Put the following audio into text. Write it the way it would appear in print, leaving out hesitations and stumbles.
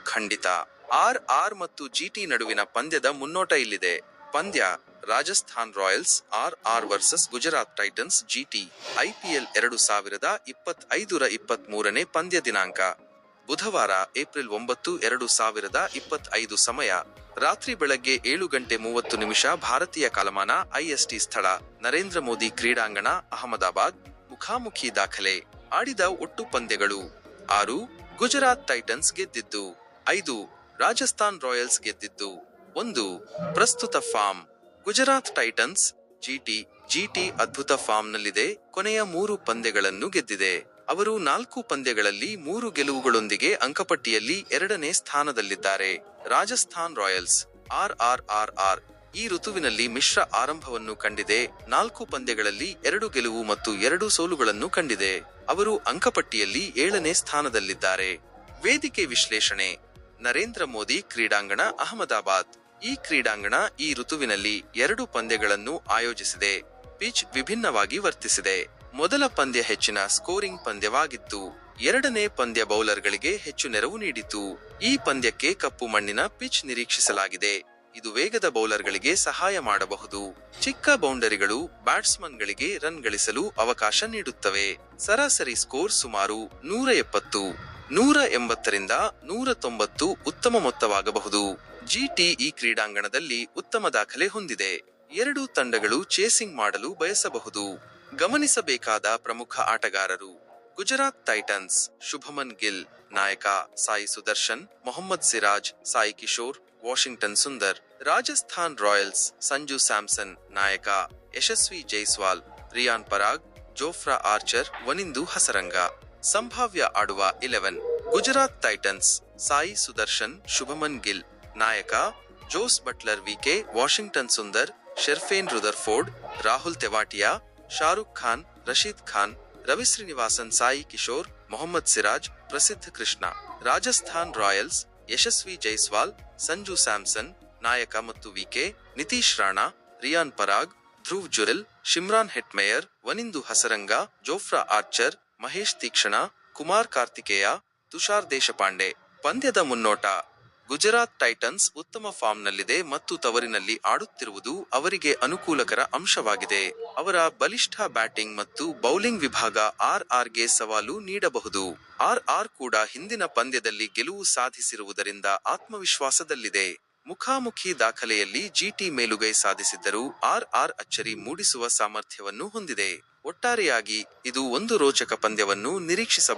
ಖಂಡಿತ. ಆರ್ ಮತ್ತು ಜಿಟಿ ನಡುವಿನ ಪಂದ್ಯದ ಮುನ್ನೋಟ ಇಲ್ಲಿದೆ. ಪಂದ್ಯ: Rajasthan Royals R versus Gujarat Titans GT. IPL 2025ರ 23ನೇ ಪಂದ್ಯ. ದಿನಾಂಕ: ಬುಧವಾರ ಏಪ್ರಿಲ್ 9, 2025. ಸಮಯ: ರಾತ್ರಿ ಬೆಳಗ್ಗೆ 7:30 ಭಾರತೀಯ ಕಾಲಮಾನ IST. ಸ್ಥಳ: ನರೇಂದ್ರ ಮೋದಿ ಕ್ರೀಡಾಂಗಣ, ಅಹಮದಾಬಾದ್. ಮುಖಾಮುಖಿ ದಾಖಲೆ: ಆಡಿದ ಒಟ್ಟು ಪಂದ್ಯಗಳು 6. ಗುಜರಾತ್ ಟೈಟನ್ಸ್ ಗೆದ್ದಿದ್ದು 5. ರಾಜಸ್ಥಾನ್ ರಾಯಲ್ಸ್ ಗೆದ್ದಿದ್ದು 1. ಪ್ರಸ್ತುತ ಫಾರ್ಮ್: ಗುಜರಾತ್ ಟೈಟನ್ಸ್ ಜಿಟಿ ಅದ್ಭುತ ಫಾರ್ಮ್ನಲ್ಲಿದೆ. ಕೊನೆಯ 3 ಪಂದ್ಯಗಳನ್ನು ಗೆದ್ದಿದೆ. ಅವರು 4 ಪಂದ್ಯಗಳಲ್ಲಿ 3 ಗೆಲುವುಗಳೊಂದಿಗೆ ಅಂಕಪಟ್ಟಿಯಲ್ಲಿ 2ನೇ ಸ್ಥಾನದಲ್ಲಿದ್ದಾರೆ. ರಾಜಸ್ಥಾನ್ ರಾಯಲ್ಸ್ ಆರ್ ಈ ಋತುವಿನಲ್ಲಿ ಮಿಶ್ರ ಆರಂಭವನ್ನು ಕಂಡಿದೆ. 4 ಪಂದ್ಯಗಳಲ್ಲಿ 2 ಗೆಲುವು ಮತ್ತು 2 ಸೋಲುಗಳನ್ನು ಕಂಡಿದೆ. ಅವರು ಅಂಕಪಟ್ಟಿಯಲ್ಲಿ 7ನೇ ಸ್ಥಾನದಲ್ಲಿದ್ದಾರೆ. ವೇದಿಕೆ ವಿಶ್ಲೇಷಣೆ: ನರೇಂದ್ರ ಮೋದಿ ಕ್ರೀಡಾಂಗಣ, ಅಹಮದಾಬಾದ್. ಈ ಕ್ರೀಡಾಂಗಣ ಈ ಋತುವಿನಲ್ಲಿ 2 ಪಂದ್ಯಗಳನ್ನು ಆಯೋಜಿಸಿದೆ. ಪಿಚ್ ವಿಭಿನ್ನವಾಗಿ ವರ್ತಿಸಿದೆ. ಮೊದಲ ಪಂದ್ಯ ಹೆಚ್ಚಿನ ಸ್ಕೋರಿಂಗ್ ಪಂದ್ಯವಾಗಿತ್ತು. 2ನೇ ಪಂದ್ಯ ಬೌಲರ್ಗಳಿಗೆ ಹೆಚ್ಚು ನೆರವು ನೀಡಿತು. ಈ ಪಂದ್ಯಕ್ಕೆ ಕಪ್ಪು ಮಣ್ಣಿನ ಪಿಚ್ ನಿರೀಕ್ಷಿಸಲಾಗಿದೆ. ಇದು ವೇಗದ ಬೌಲರ್ಗಳಿಗೆ ಸಹಾಯ ಮಾಡಬಹುದು. ಚಿಕ್ಕ ಬೌಂಡರಿಗಳು ಬ್ಯಾಟ್ಸ್ಮನ್ಗಳಿಗೆ ರನ್ ಗಳಿಸಲು ಅವಕಾಶ ನೀಡುತ್ತವೆ. ಸರಾಸರಿ ಸ್ಕೋರ್ ಸುಮಾರು 170. 180ರಿಂದ 190 ಉತ್ತಮ ಮೊತ್ತವಾಗಬಹುದು. ಜಿಟಿ ಈ ಕ್ರೀಡಾಂಗಣದಲ್ಲಿ ಉತ್ತಮ ದಾಖಲೆ ಹೊಂದಿದೆ. 2 ತಂಡಗಳು ಚೇಸಿಂಗ್ ಮಾಡಲು ಬಯಸಬಹುದು. ಗಮನಿಸಬೇಕಾದ ಪ್ರಮುಖ ಆಟಗಾರರು: ಗುಜರಾತ್ ಟೈಟನ್ಸ್ ಶುಭಮನ್ ಗಿಲ್, ನಾಯಕ; ಸಾಯಿ ಸುದರ್ಶನ್, ಮೊಹಮ್ಮದ್ ಸಿರಾಜ್, ಸಾಯಿ ಕಿಶೋರ್, ವಾಷಿಂಗ್ಟನ್ ಸುಂದರ್. ರಾಜಸ್ಥಾನ್ ರಾಯಲ್ಸ್ ಸಂಜು ಸ್ಯಾಮ್ಸನ್, ನಾಯಕ; ಯಶಸ್ವಿ ಜೈಸ್ವಾಲ್, ರಿಯಾನ್ ಪರಾಗ್, ಜೋಫ್ರಾ ಆರ್ಚರ್, ವನಿಂದು ಹಸರಂಗ. ಸಂಭಾವ್ಯ ಆಡುವ 11: ಗುಜರಾತ್ ಟೈಟನ್ಸ್ ಸಾಯಿ ಸುದರ್ಶನ್, ಶುಭಮನ್ ಗಿಲ್, ನಾಯಕ; Jos Buttler, VK, Washington Sundar, Sherfane Rutherford, Rahul Tewatia, Shahrukh Khan, Rashid Khan, Ravisrinivasan, Sai Kishore, Mohammed Siraj, Prasidh Krishna. Rajasthan Royals Yashasvi Jaiswal, Sanju Samson, ನಾಯಕ ಮತ್ತು VK, Nitish Rana, Riyan Parag, Dhruv Jurel, ಶಿಮ್ರಾನ್ Hetmyer, Wanindu Hasaranga, Jofra Archer, Maheesh Theekshana, Kumar Kartikeya, Tushar Deshpande. ಪಂದ್ಯದ ಮುನ್ನೋಟ: ಗುಜರಾತ್ ಟೈಟನ್ಸ್ ಉತ್ತಮ ಫಾರ್ಮ್ನಲ್ಲಿದೆ ಮತ್ತು ತವರಿನಲ್ಲಿ ಆಡುತ್ತಿರುವುದು ಅವರಿಗೆ ಅನುಕೂಲಕರ ಅಂಶವಾಗಿದೆ. ಅವರ ಬಲಿಷ್ಠ ಬ್ಯಾಟಿಂಗ್ ಮತ್ತು ಬೌಲಿಂಗ್ ವಿಭಾಗ ಆರ್ಗೆ ಸವಾಲು ನೀಡಬಹುದು. ಆರ್ ಕೂಡ ಹಿಂದಿನ ಪಂದ್ಯದಲ್ಲಿ ಗೆಲುವು ಸಾಧಿಸಿರುವುದರಿಂದ ಆತ್ಮವಿಶ್ವಾಸದಲ್ಲಿದೆ. ಮುಖಾಮುಖಿ ದಾಖಲೆಯಲ್ಲಿ ಜಿಟಿ ಮೇಲುಗೈ ಸಾಧಿಸಿದ್ದರೂ ಆರ್ ಅಚ್ಚರಿ ಮೂಡಿಸುವ ಸಾಮರ್ಥ್ಯವನ್ನು ಹೊಂದಿದೆ. ಒಟ್ಟಾರೆಯಾಗಿ ಇದು ಒಂದು ರೋಚಕ ಪಂದ್ಯವನ್ನು ನಿರೀಕ್ಷಿಸಬಹುದು.